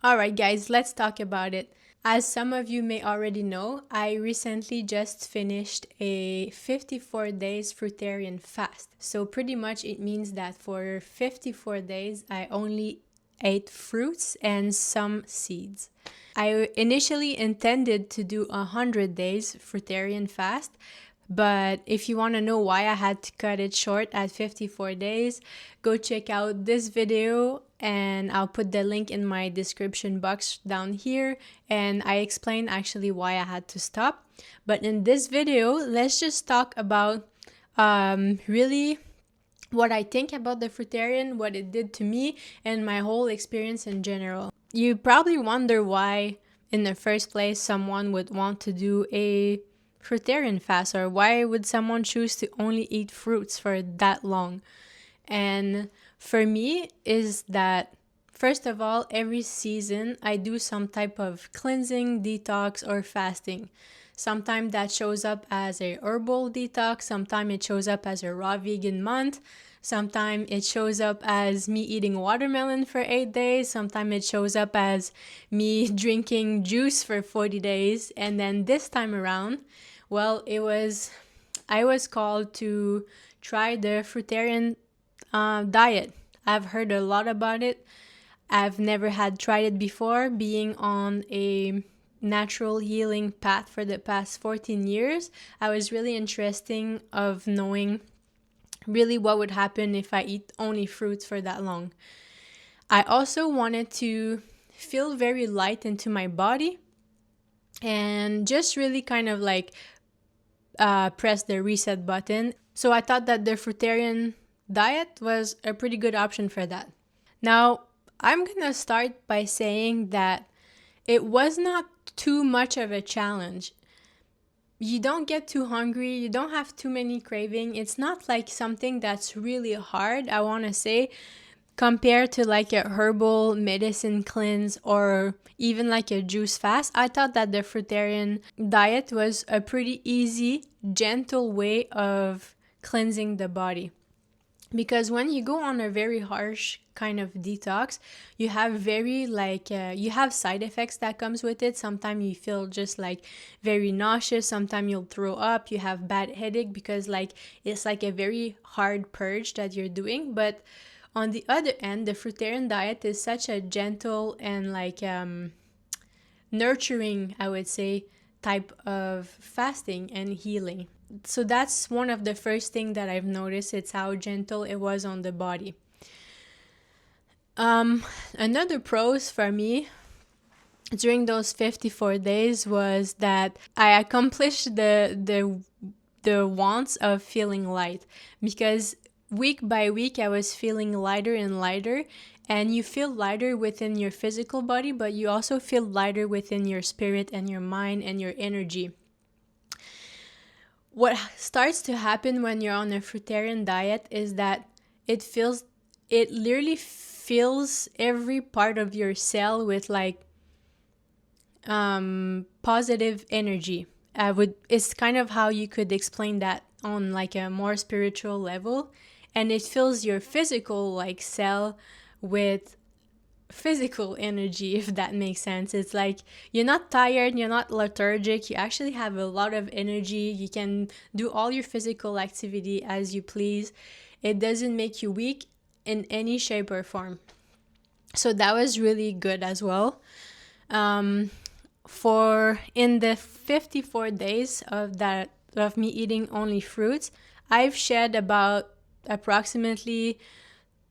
Alright, guys, let's talk about it. As some of you may already know, I recently just finished a 54 days fruitarian fast. So, pretty much it means that for 54 days, I only ate fruits and some seeds. I initially intended to do 100 days fruitarian fast, but if you want to know why I had to cut it short at 54 days, go check out this video and I'll put the link in my description box down here, and I explain actually why I had to stop. But in this video, let's just talk about really what I think about the fruitarian, what it did to me, and my whole experience in general. You probably wonder why in the first place someone would want to do a fruitarian fast, or why would someone choose to only eat fruits for that long. And for me is that, first of all, every season I do some type of cleansing, detox, or fasting. Sometimes that shows up as a herbal detox, sometimes it shows up as a raw vegan month, sometimes it shows up as me eating watermelon for 8 days, sometimes it shows up as me drinking juice for 40 days, and then this time around, well, I was called to try the fruitarian diet. I've heard a lot about it. I've never had tried it before, being on a natural healing path for the past 14 years. I was really interested of knowing really what would happen if I eat only fruits for that long. I also wanted to feel very light into my body and just really kind of like press the reset button. So I thought that the fruitarian diet was a pretty good option for that. Now, I'm gonna start by saying that it was not too much of a challenge. You don't get too hungry, you don't have too many craving. It's not like something that's really hard, I want to say, compared to like a herbal medicine cleanse or even like a juice fast. I thought that the fruitarian diet was a pretty easy, gentle way of cleansing the body. Because when you go on a very harsh kind of detox, you have you have side effects that comes with it. Sometimes you feel just like very nauseous, sometimes you'll throw up, you have bad headache because like it's like a very hard purge that you're doing. But on the other end, the fruitarian diet is such a gentle and like nurturing, I would say, type of fasting and healing. So that's one of the first thing that I've noticed. It's how gentle it was on the body. Another pros for me during those 54 days was that I accomplished the wants of feeling light, because week by week I was feeling lighter and lighter, and you feel lighter within your physical body, but you also feel lighter within your spirit and your mind and your energy. What starts to happen when you're on a fruitarian diet is that it literally fills every part of your cell with like positive energy. It's kind of how you could explain that on like a more spiritual level, and it fills your physical like cell with physical energy, if that makes sense. It's like you're not tired, you're not lethargic, you actually have a lot of energy. You can do all your physical activity as you please. It doesn't make you weak in any shape or form. So that was really good as well. For in the 54 days of me eating only fruits, I've shed about approximately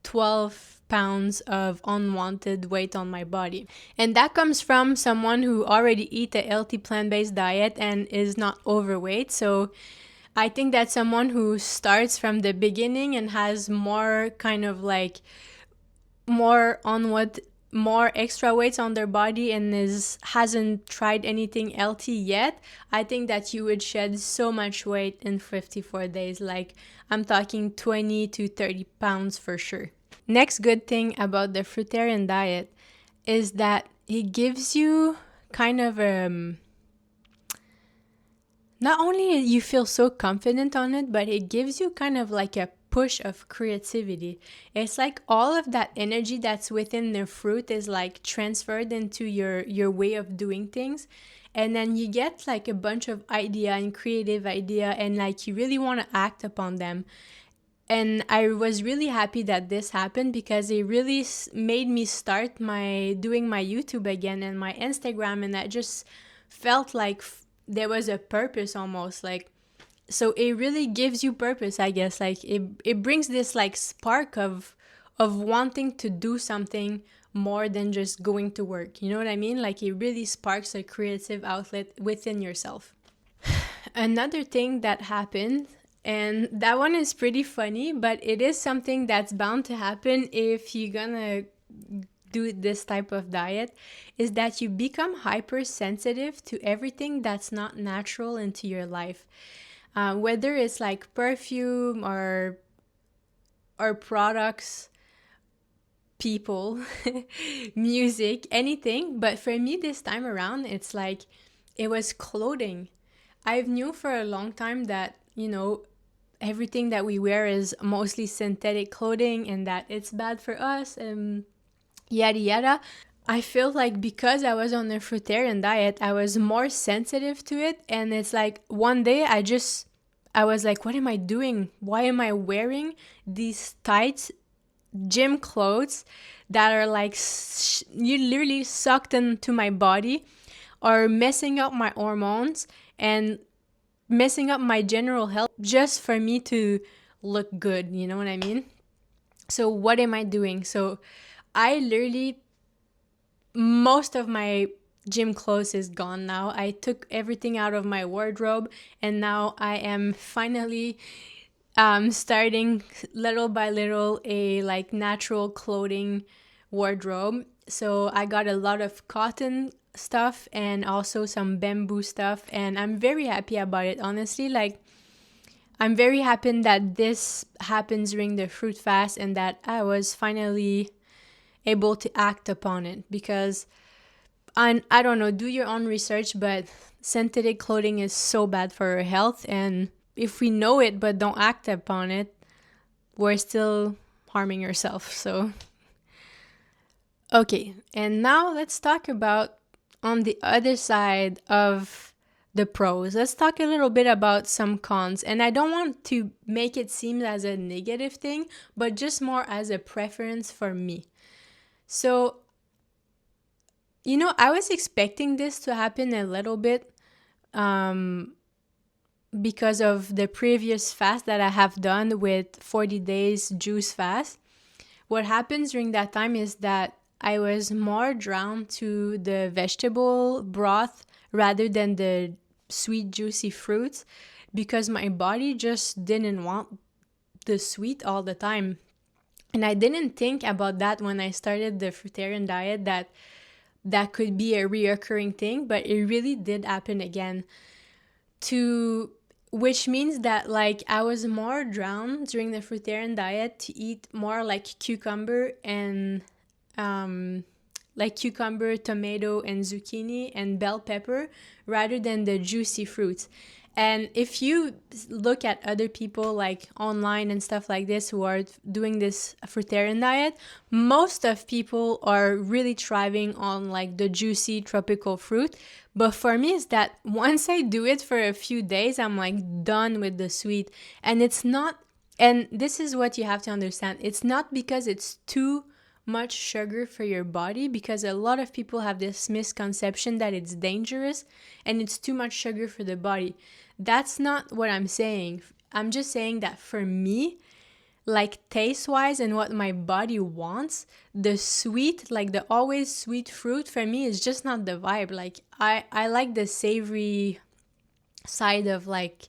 12 pounds of unwanted weight on my body. And that comes from someone who already eat a healthy plant-based diet and is not overweight. So I think that someone who starts from the beginning and has more kind of like more extra weights on their body and hasn't tried anything healthy yet, I think that you would shed so much weight in 54 days. Like I'm talking 20 to 30 pounds for sure. Next good thing about the fruitarian diet is that it gives you kind of not only you feel so confident on it, but it gives you kind of like a push of creativity. It's like all of that energy that's within the fruit is like transferred into your way of doing things. And then you get like a bunch of idea and creative idea, and like you really want to act upon them. And I was really happy that this happened, because it really made me start doing my YouTube again and my Instagram, and that just felt like there was a purpose almost, like, so it really gives you purpose, I guess. Like it brings this like spark of wanting to do something more than just going to work. You know what I mean? Like it really sparks a creative outlet within yourself. Another thing that happened, and that one is pretty funny, but it is something that's bound to happen if you're gonna do this type of diet, is that you become hypersensitive to everything that's not natural into your life. Whether it's like perfume or products, people, music, anything. But for me this time around, it's like it was clothing. I've knew for a long time that, everything that we wear is mostly synthetic clothing and that it's bad for us and yada yada. I feel like because I was on the fruitarian diet, I was more sensitive to it. And it's like one day I was like, what am I doing? Why am I wearing these tight gym clothes that are like, you literally sucked into my body, or messing up my hormones and messing up my general health just for me to look good? You know what I mean? So what am I doing? So I literally, most of my gym clothes is gone now. I took everything out of my wardrobe, and now I am finally starting little by little a like natural clothing wardrobe. So I got a lot of cotton stuff and also some bamboo stuff, and I'm very happy about it, honestly. Like I'm very happy that this happens during the fruit fast and that I was finally able to act upon it, because I don't know, do your own research, but synthetic clothing is so bad for our health, and if we know it but don't act upon it, we're still harming ourselves. So okay, and now let's talk about on the other side of the pros. Let's talk a little bit about some cons, and I don't want to make it seem as a negative thing, but just more as a preference for me. So, I was expecting this to happen a little bit because of the previous fast that I have done with 40 days juice fast. What happens during that time is that I was more drawn to the vegetable broth rather than the sweet, juicy fruits, because my body just didn't want the sweet all the time. And I didn't think about that when I started the fruitarian diet, that could be a reoccurring thing, but it really did happen again. Which means that like I was more drawn during the fruitarian diet to eat more like cucumber and like cucumber, tomato, and zucchini and bell pepper rather than the juicy fruits. And if you look at other people like online and stuff like this who are doing this fruitarian diet, most of people are really thriving on like the juicy tropical fruit. But for me, it's that once I do it for a few days, I'm like done with the sweet. And it's not, and this is what you have to understand. It's not because it's too much sugar for your body, because a lot of people have this misconception that it's dangerous and it's too much sugar for the body. That's not what I'm saying. I'm just saying that for me, like taste-wise and what my body wants, the sweet, like the always sweet fruit for me is just not the vibe. Like I like the savory side of like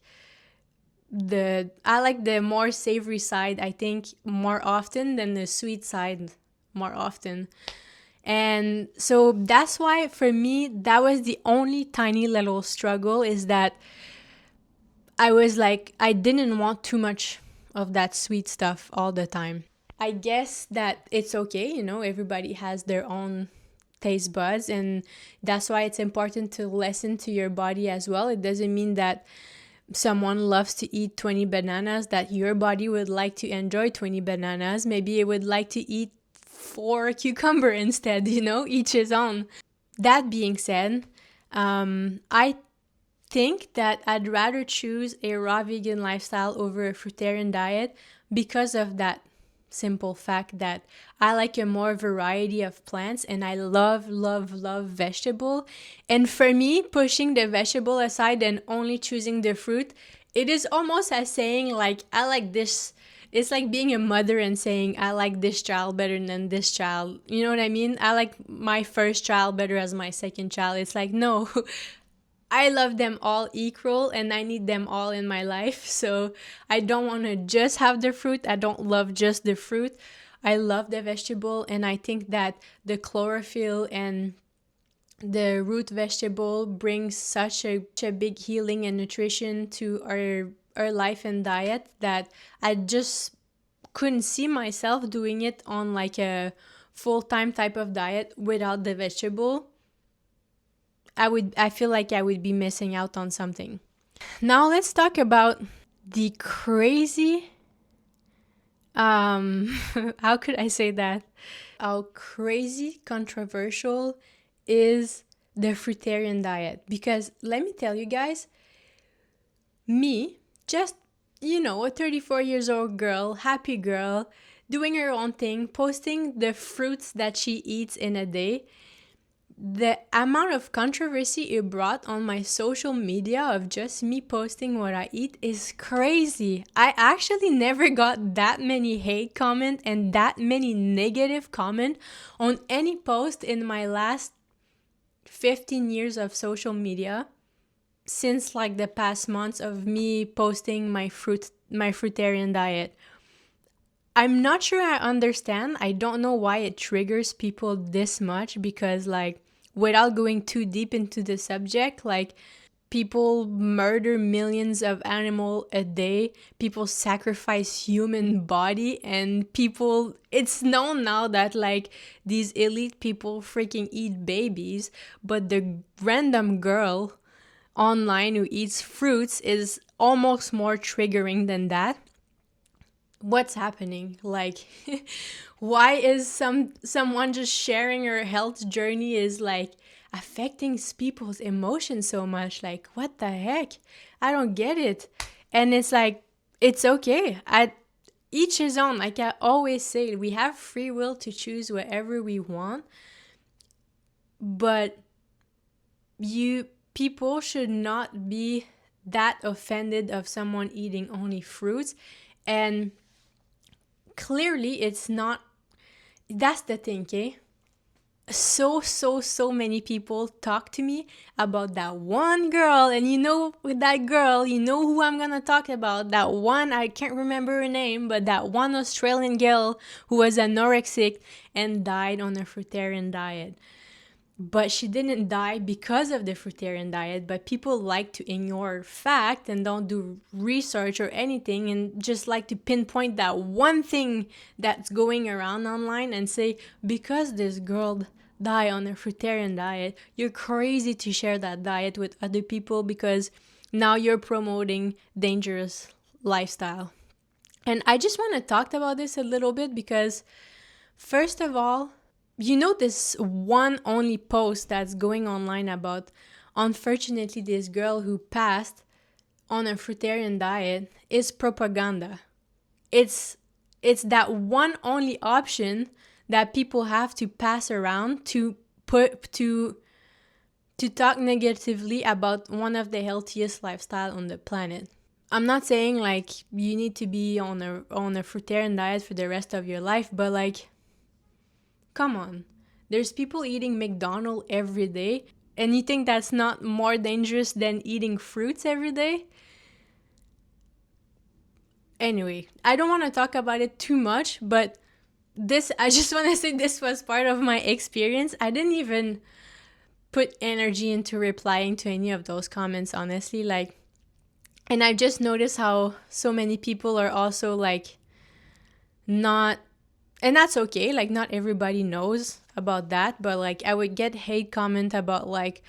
I like the more savory side, I think, more often than the sweet side more often. And so that's why for me, that was the only tiny little struggle, is that I was like, I didn't want too much of that sweet stuff all the time. I guess that it's okay, everybody has their own taste buds, and that's why it's important to listen to your body as well. It doesn't mean that someone loves to eat 20 bananas, that your body would like to enjoy 20 bananas. Maybe it would like to eat 4 cucumber instead, each his own. That being said, I think that I'd rather choose a raw vegan lifestyle over a fruitarian diet because of that simple fact that I like a more variety of plants, and I love, love, love vegetable. And for me, pushing the vegetable aside and only choosing the fruit, it is almost as saying like, I like this. It's like being a mother and saying, I like this child better than this child. You know what I mean? I like my first child better as my second child. It's like, no, I love them all equal and I need them all in my life. So I don't want to just have the fruit. I don't love just the fruit. I love the vegetable, and I think that the chlorophyll and the root vegetable brings such a big healing and nutrition to our life and diet that I just couldn't see myself doing it on like a full-time type of diet without the vegetable. I feel like I would be missing out on something. Now let's talk about the crazy how could I say that? How crazy controversial is the fruitarian diet? Because let me tell you guys, me, just a 34 years old girl, happy girl, doing her own thing, posting the fruits that she eats in a day, the amount of controversy it brought on my social media of just me posting what I eat is crazy. I actually never got that many hate comment and that many negative comment on any post in my last 15 years of social media, since like the past months of me posting my fruitarian diet. I'm not sure I understand. I don't know why it triggers people this much, because like, without going too deep into the subject, like, people murder millions of animals a day, people sacrifice human body, and it's known now that like these elite people freaking eat babies, but the random girl online who eats fruits is almost more triggering than that. What's happening? Like, why is someone just sharing her health journey is like affecting people's emotions so much? Like, what the heck? I don't get it. And it's like, it's okay. Each his own. Like I always say, we have free will to choose whatever we want, but people should not be that offended of someone eating only fruits. And clearly it's not. That's the thing, okay? So many people talk to me about that one girl, and with that girl, who I'm gonna talk about. That one, I can't remember her name, but that one Australian girl who was anorexic and died on a fruitarian diet. But she didn't die because of the fruitarian diet, but people like to ignore fact and don't do research or anything, and just like to pinpoint that one thing that's going around online and say, because this girl died on a fruitarian diet, you're crazy to share that diet with other people because now you're promoting dangerous lifestyle. And I just want to talk about this a little bit because, first of all, this one only post that's going online about, unfortunately, this girl who passed on a fruitarian diet is propaganda. It's that one only option that people have to pass around to talk negatively about one of the healthiest lifestyle on the planet. I'm not saying like you need to be on a fruitarian diet for the rest of your life, but like, come on. There's people eating McDonald's every day, and you think that's not more dangerous than eating fruits every day? Anyway, I don't want to talk about it too much, but I just want to say this was part of my experience. I didn't even put energy into replying to any of those comments, honestly. Like, and I just noticed how so many people are also like not. And that's okay, like not everybody knows about that, but like I would get hate comment about like,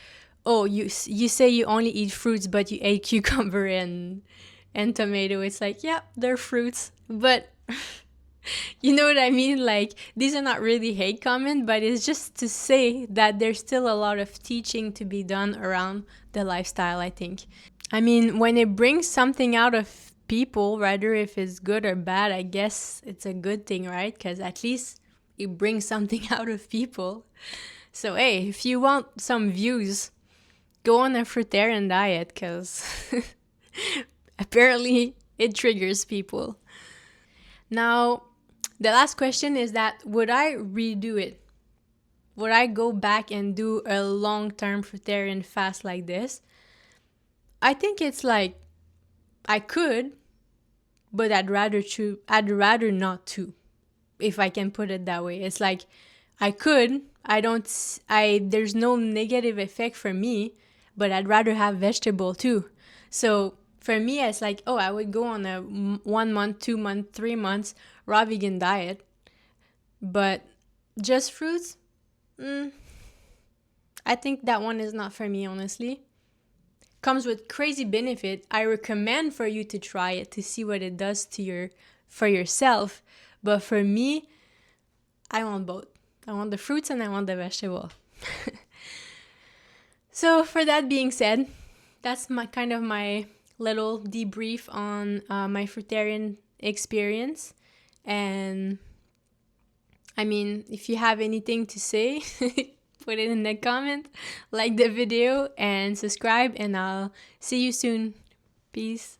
oh, you say you only eat fruits, but you ate cucumber and tomato. It's like, yeah, they're fruits, but you know what I mean? Like, these are not really hate comment, but it's just to say that there's still a lot of teaching to be done around the lifestyle, I think. I mean, when it brings something out of people, rather if it's good or bad, I guess it's a good thing, right? Because at least it brings something out of people. So, hey, if you want some views, go on a fruitarian diet, because apparently it triggers people. Now, the last question is that would I redo it? Would I go back and do a long-term fruitarian fast like this? I think it's like I could, but I'd rather not to, if I can put it that way. It's like I could, there's no negative effect for me, but I'd rather have vegetable too. So for me, it's like, oh, I would go on a 1 month, 2 month, 3 months raw vegan diet, but just fruits, I think that one is not for me, honestly. Comes with crazy benefit. I recommend for you to try it to see what it does for yourself. But for me, I want both. I want the fruits and I want the vegetable. So for that being said, that's my little debrief on my fruitarian experience. And I mean, if you have anything to say, put it in the comment, like the video, and subscribe, and I'll see you soon. Peace.